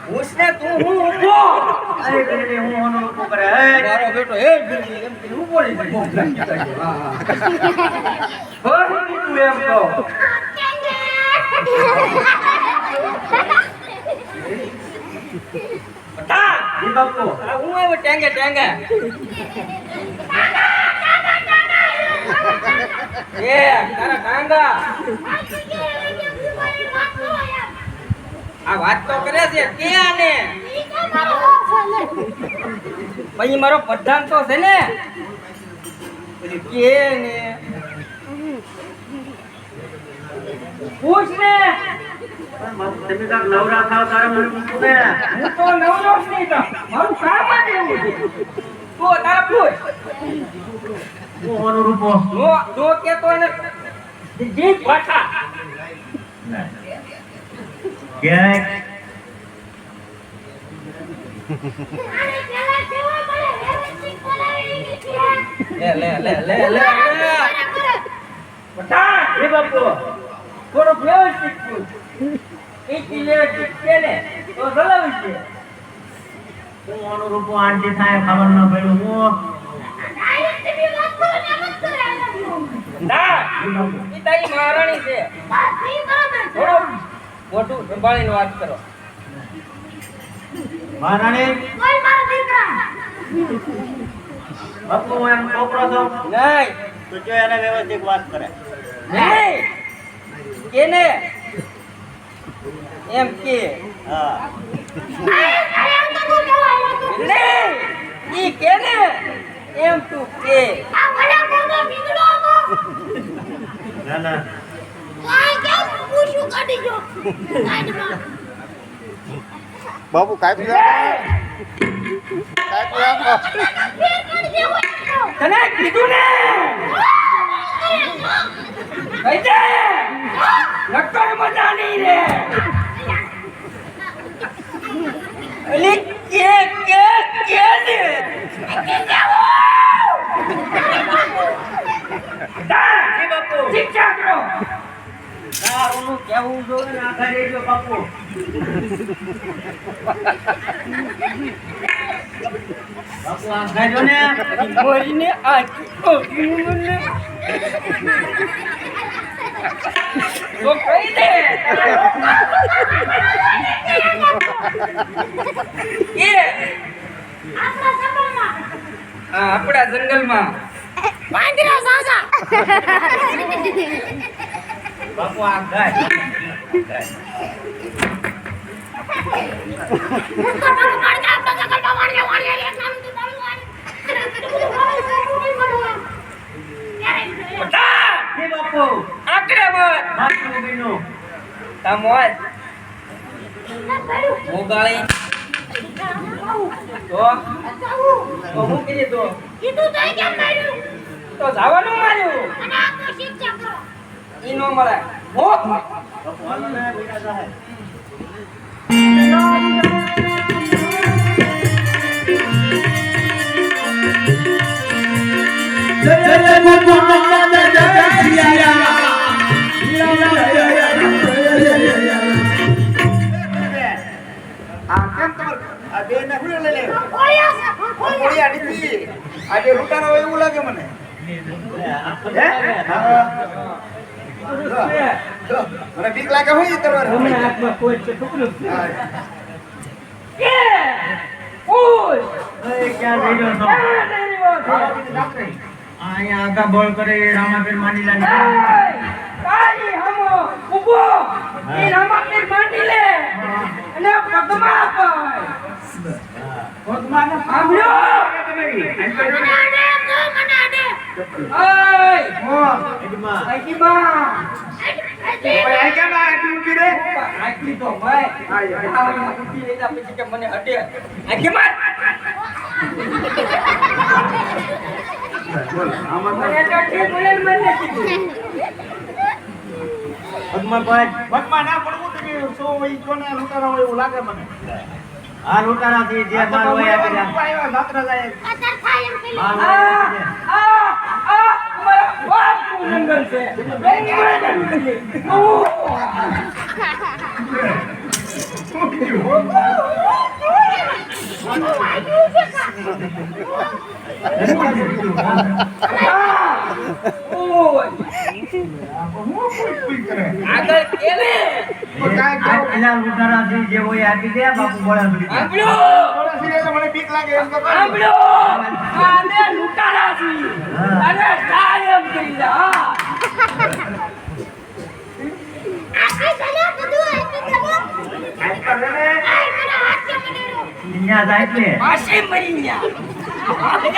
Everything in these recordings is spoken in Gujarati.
પૂછને તું હું ઊભો અરે બિરડી હું ઓનો ઊભો કરે મારો બેટો હે બિરડી એમ કે ઊભો રહી જાય હા હા તું એમ તો બટા જી બાપુ હું આવ્યો ટેંગે ટેંગે એ તારા ટાંગા આ વાત તો કરે છે ક્યાં ને ભાઈ મારો પ્રધાન તો છે ને પછી કે ને પૂછ ને તમે કાક નવરા થાવ તારે મને પૂછું ને હું તો નવરો જ નહીં તો મારું કામ જ એવું છે તો તારા પૂછ હું ઓનો રૂપો નો કેતો એને જીત પાછા ક્યાંક લે બટા જી બાપુ થોડો વ્યવસ્થિત પૂછ એકી વ્યવસ્થિત કે ને તો ચલાવી છે હું ઓનો રૂપો આંટી થાય ખબર ન પડ્યું હું ના ઈ તારી મહારાણી છે થોડો મોટું સંભાળીને વાત કરો મહારાણી બાપુ હું એમ છોકરો છું નહીં તો જો એને વ્યવસ્થિત વાત કરે નહીં કેને એમ કે હા નહીં ઈ કેને એમ તું કે ના ના બાબુ કાપી તને કીધું ને કઈ દે નક્કર મજા નહીં રે અલી કે ને જી બાપુ શિક્ષા કરો ના ઓનું કેવું જોઈએ ને આખા રેજો બાપુ બાપુ આખા જો ને મોરીને આખી ઓગીને તો કઈ દે કે આપણા જંગલમાં બાપુ આખા જી બાપુ આક્રમણ માથું બીનું તમોજ મોગાળી તો હું કીધું તો જવાનું માર્યું ઈ નો મળે હો બાપુ હાલો ને બેટા સાહેબ આજે રૂટાનો હોય એવું લાગે મને મને બીક લાગે હોય તરવાર હમણાં હાથમાં કોઈ છે ટુકડું કે ઓય ક્યાં જઈ રહ્યો છો ક્યાં જઈ રહ્યો છો અહીંયા આગા બોલ કરે રામાપીર માંડીલા કાઈ હમો ઉભો એ રામાપીર માંડી લે અને પગમાં અપાય પગમાં ને સાંભળ્યો ઓય એડમાં આઈમાં આ કેમ આટલી ઊભી રે આટલી તો ભાઈ આ ઉઠી લેતા પછી કે મને હટે આઈમાં બોલ આમાં મને તો ઠીક બોલે મને કીધું પગમાં પાડ પગમાં ના પડવું તો સો હોય કોને લૂંટારા હોય એવું લાગે મને આ લૂંટારાથી જે માર હોય આપી દે માત્ર જાય માર હોય આપી દે અમારા બાપનું જંગલ છે ઓય હું કોઈ કરે આગળ કેલે પણ કાંઈ આ પેલા લૂંટારાથી જે હોય આપી દે બાપુ બોલા મળી જાય. આંબળ્યો થોડા સિરિયસ મને બીક લાગે એમ તો કહો. આંબળ્યો આને લૂંટારા છી અરે કાયમ કરી જા હા અહીંયા જાય એટલે પાછે મરી ગયા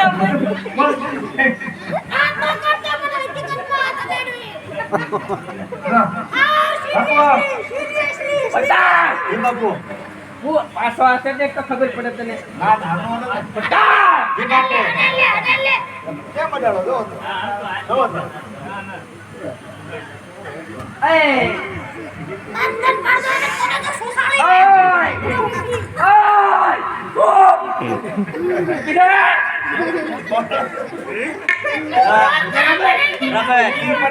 બટા એ બાપુ હું પાછો આશે દેખ તો ખબર પડે તને ના ના બટા જે બાપુ કેમ બડાડો જો જો એ ઓય ઓય ઓ કિધર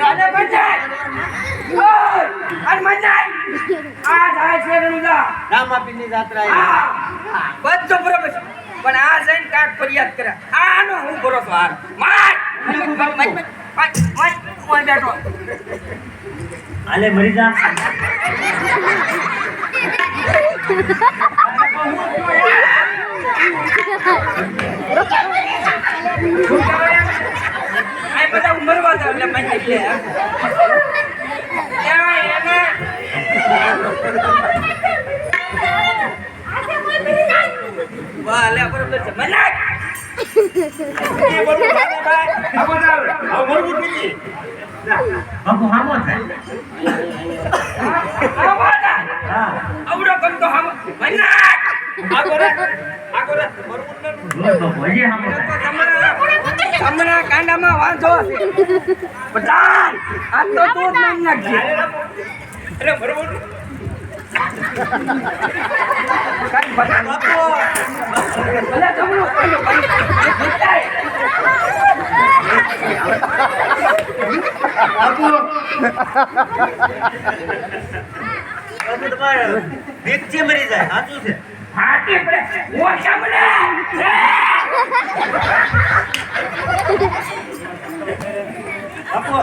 અરે મજાય ઓય અરે મજાય આ જાય છે રણુદા રામાપીરની જાત્રા હા બધો બરોબર છે પણ આ જઈને કાક ફરિયાદ કરે આનો હું ભરોસો હાર માર મત બેઠો હાલે મરી જા આ બધા ઉમરવા દે એટલે મને એટલે એને વાહ લે બરોબર છે મનાક એ બરોબર છે ભાઈ આવો જાવ આવો બરોબર નથી બાપુ હામો થાય આવો ના હા આવડો કંતો હામ મનાક આગો રે બરોબર નથી જોર બાપુ હજી હામો થાય હમણાં કાંડામાં વાંધો હશે બધા આ તો તું જ નહીં નાખજે અરે બરોબર કાંઈ બધા ભલે જમણો કાંડો બાપુ બાપુ તમારે વ્યક્તિ મરી જાય સાચું છે હાથી પડે ઓછા મને બાપુ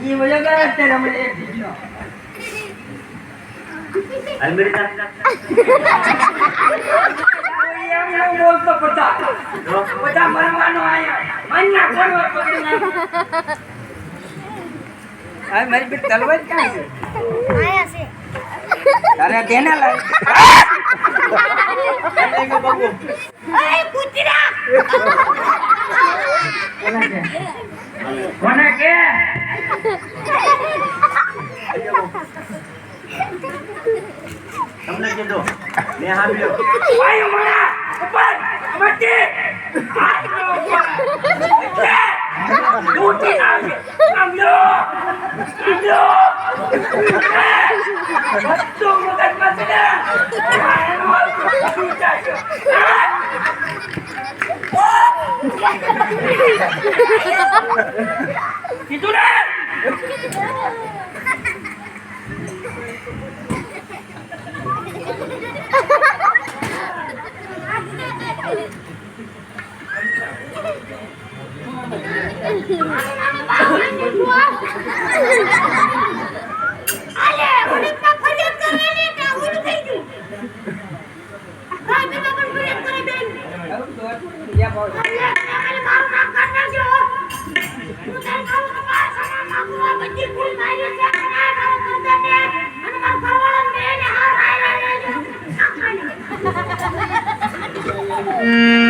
ઈ વયો ગયા અત્યારે અમે એક દીકરો હાલ મરી જા એમ એમ બોલતો બધા બધા મરવાનો આયા મનના કોણવાર પકડી નાખ આ મારી બેટ તલવાર ક્યાં છે તારે દેના લાય બાપુ કોને કે તમને કીધું મેં સાંભળ્યો વાયુ મણા ઉપર મટી ઉઠી આવે આમલો બધું મગજમાં છે ને શું થાય કીધું ને Mm.